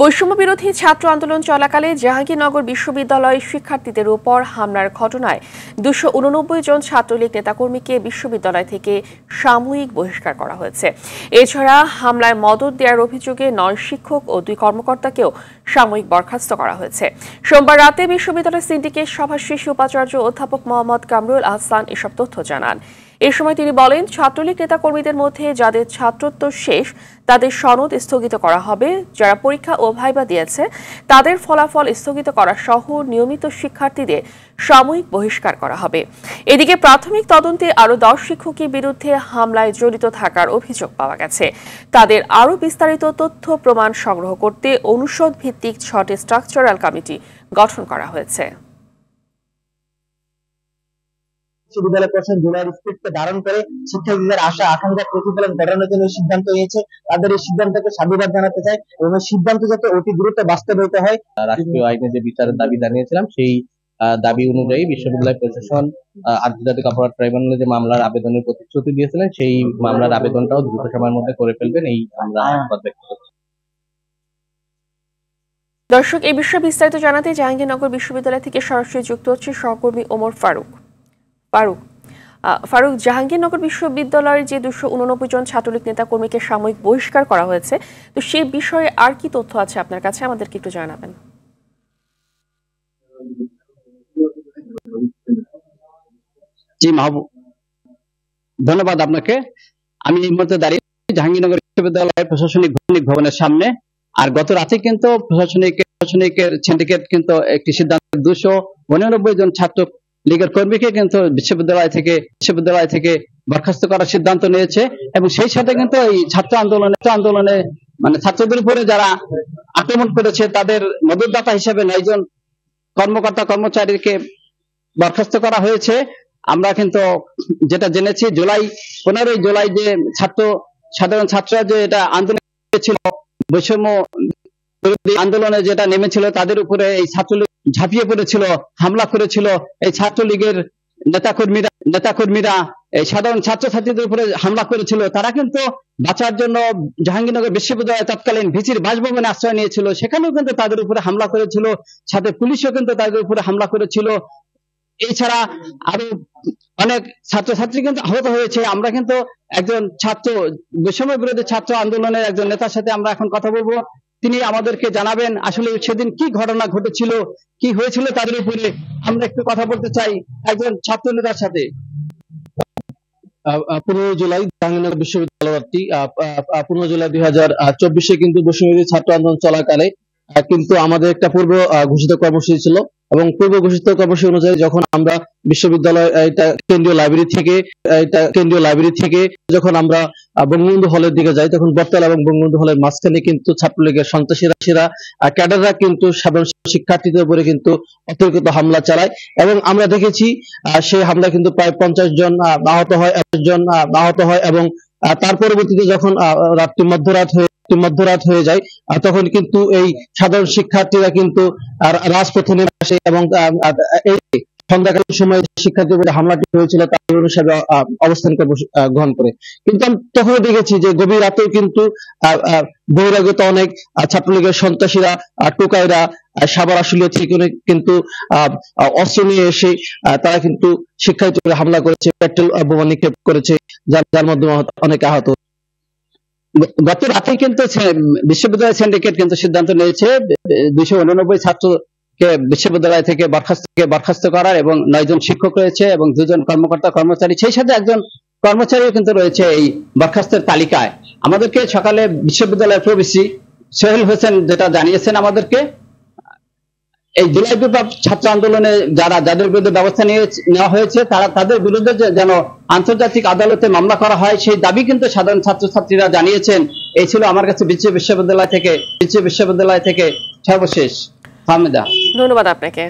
বৈষম্য বিরোধী ছাত্র আন্দোলন চলাকালে জাহাঙ্গীরনগর বিশ্ববিদ্যালয়ের শিক্ষার্থীদের উপর হামলার ঘটনায় 289 জন ছাত্রলীগ নেতাকর্মীকে বিশ্ববিদ্যালয় থেকে সাময়িক বহিষ্কার করা হয়েছে। এছাড়া হামলায় মদত দেওয়ার অভিযোগে 9 শিক্ষক ও 2 কর্মকর্তাকেও সাময়িক বরখাস্ত করা হয়েছে। সোমবার রাতে বিশ্ববিদ্যালয়ের সিন্ডিকেট সভা শেষে উপাচার্য অধ্যাপক মোহাম্মদ কামরুল আহসান এসব তথ্য জানান। এ সময় তিনি বলেন, ছাত্রলীগ নেতাকর্মীদের মধ্যে যাদের ছাত্রত্ব শেষ তাদের সনদ স্থগিত করা হবে, যারা পরীক্ষা ও ভাইবা দিয়েছে তাদের ফলাফল স্থগিত করা সহ নিয়মিত শিক্ষার্থীদের সাময়িক বহিষ্কার করা হবে। এদিকে প্রাথমিক তদন্তে আরও 10 শিক্ষকের বিরুদ্ধে হামলায় জড়িত থাকার অভিযোগ পাওয়া গেছে। তাদের আরও বিস্তারিত তথ্য প্রমাণ সংগ্রহ করতে অনুষদ ভিত্তিক 6টি স্ট্রাকচারাল কমিটি গঠন করা হয়েছে। বিশ্ববিদ্যালয় প্রশাসন জুলাইয়ের স্পিরিটকে ধারণ করে শিক্ষার্থীদের আশা আকাঙ্ক্ষা প্রতিফলন ঘটানোর জন্য সিদ্ধান্ত নিয়েছে। তাদের এই সিদ্ধান্তকে সাধুবাদ জানাতে চাই এবং এই সিদ্ধান্ত যাতে অতি দ্রুত বাস্তবায়িত হয়। রাষ্ট্রীয় আইনে যে বিচারের দাবি জানিয়েছিলাম সেই দাবি অনুযায়ী বিশ্ববিদ্যালয় প্রশাসন আন্তর্জাতিক অপরাধ ট্রাইব্যুনালে যে মামলার আবেদনের প্রতিশ্রুতি দিয়েছিলেন সেই মামলার আবেদনটাও দ্রুত সময়ের মধ্যে করে ফেলবেন এই আমরা আশাবাদ ব্যক্ত করছি। দর্শক, এই বিষয়ে বিস্তারিত জানাতে জাহাঙ্গীরনগর বিশ্ববিদ্যালয় থেকে সরাসরি যুক্ত হচ্ছে সহকর্মী ওমর ফারুক। ফারুক, জাহাঙ্গীরনগর বিশ্ববিদ্যালয়ের যে 289 জন ছাত্রলীগ নেতা কর্মীকে সাময়িক বহিষ্কার করা হয়েছে, তো সেই বিষয়ে আর কি তথ্য আছে আপনার কাছে, আমাদেরকে একটু জানাবেন। জি মাহবুব, ধন্যবাদ আপনাকে। আমি এই মুহূর্তে দাঁড়িয়ে জাহাঙ্গীরনগর বিশ্ববিদ্যালয়ের প্রশাসনিক ভবনের সামনে। আর গত রাতে কিন্তু প্রশাসনিক সিন্ডিকেট কিন্তু একটি সিদ্ধান্ত 289 জন ছাত্র লীগের কর্মীকে কিন্তু বিশ্ববিদ্যালয় থেকে বরখাস্ত করার সিদ্ধান্ত নিয়েছে এবং সেই সাথে কিন্তু এই ছাত্র আন্দোলনে মানে ছাত্রদের উপরে যারা আক্রমণ করেছে তাদের মদতদাতা হিসেবে 9 জন কর্মকর্তা কর্মচারীকে বরখাস্ত করা হয়েছে। আমরা কিন্তু যেটা জেনেছি 15 জুলাই যে সাধারণ ছাত্ররা যে এটা আন্দোলন ছিল, বৈষম্য আন্দোলনে যেটা নেমেছিল তাদের উপরে এই ছাত্রলীগ ঝাঁপিয়ে পড়েছিল, হামলা করেছিল। এই ছাত্রলীগের নেতাকর্মীরা এই সাধারণ ছাত্রছাত্রীদের উপরে হামলা করেছিল। তারা কিন্তু বাঁচার জন্য জাহাঙ্গীরনগর বিশ্ববিদ্যালয় তৎকালীন ভিসির বাসভবনে আশ্রয় নিয়েছিল, সেখানেও কিন্তু তাদের উপরে হামলা করেছিল। সাথে পুলিশও কিন্তু তাদের উপরে হামলা করেছিল। এছাড়া আরো অনেক ছাত্রছাত্রী কিন্তু আহত হয়েছে। আমরা কিন্তু একজন বৈষম্য বিরোধী ছাত্র আন্দোলনের একজন নেতার সাথে আমরা এখন কথা বলবো। তিনি আমাদেরকে জানাবেন আসলে সেদিন কি ঘটনা ঘটেছিল, কি হয়েছিল তাদের উপরে। আমরা একটু কথা বলতে চাই একজন ছাত্র নেতার সাথে। 15 জুলাই জাহাঙ্গীরনগর বিশ্ববিদ্যালয়টি 15 জুলাই 2024 কিন্তু বৈষম্য বিরোধী ছাত্র আন্দোলন চলাকালে কিন্তু আমাদের একটা পূর্ব ঘোষিত কর্মসূচি ছিল এবং পূর্ব ঘোষিত কর্মসূচি অনুযায়ী যখন আমরা বিশ্ববিদ্যালয় কেন্দ্রীয় লাইব্রেরি থেকে যখন আমরা বঙ্গবন্ধু হলের দিকে যাই, তখন বটতলা এবং বঙ্গবন্ধু হলের মাঝখানে কিন্তু ছাত্রলীগের সন্ত্রাসীরা ক্যাডাররা কিন্তু সাধারণ শিক্ষার্থীদের উপরে কিন্তু অতর্কিত হামলা চালায় এবং আমরা দেখেছি সেই হামলা কিন্তু প্রায় 50 জন আহত হয় এবং তার পরবর্তীতে যখন রাত্রি মধ্যরাত হয়ে যায় তখন কিন্তু এই সাধারণ শিক্ষার্থীরা কিন্তু রাজপথে নেমে আসে এবং এই সন্ধ্যাকালীন সময় শিক্ষার্থীদের উপরে হামলাটি হয়েছিল তার অনুসারে অবস্থান গ্রহণ করে। কিন্তু আমি তখন দেখেছি যে গভীর রাতেও কিন্তু বহিরাগত অনেক ছাত্রলীগের সন্ত্রাসীরা টোকাইরা সাভার আশুলিয়া থেকে কিন্তু অস্ত্র নিয়ে এসে তারা কিন্তু শিক্ষার্থীদের হামলা করেছে, পেট্রোল বোমা নিক্ষেপ করেছে, যার মাধ্যমে অনেক আহত। গত রাতে কিন্তু বিশ্ববিদ্যালয় সিন্ডিকেট কিন্তু সিদ্ধান্ত নিয়েছে 289 ছাত্রকে বিশ্ববিদ্যালয় থেকে বরখাস্ত করার এবং 9 জন শিক্ষক রয়েছে এবং 2 জন কর্মকর্তা কর্মচারী, সেই সাথে একজন কর্মচারীও কিন্তু রয়েছে এই বরখাস্তের তালিকায়। আমাদেরকে সকালে বিশ্ববিদ্যালয়ের প্রভিসি সোহেল হোসেন যেটা জানিয়েছেন আমাদেরকে, এই জুলাই বিপ্লব ছাত্র আন্দোলনে যাদের বিরুদ্ধে ব্যবস্থা নেওয়া হয়েছে তাদের বিরুদ্ধে যেন আন্তর্জাতিক আদালতে মামলা করা হয় সেই দাবি কিন্তু সাধারণ ছাত্রছাত্রীরা জানিয়েছেন। এই ছিল আমার কাছে বিশ্ববিদ্যালয় থেকে সর্বশেষ। ধন্যবাদ আপনাকে।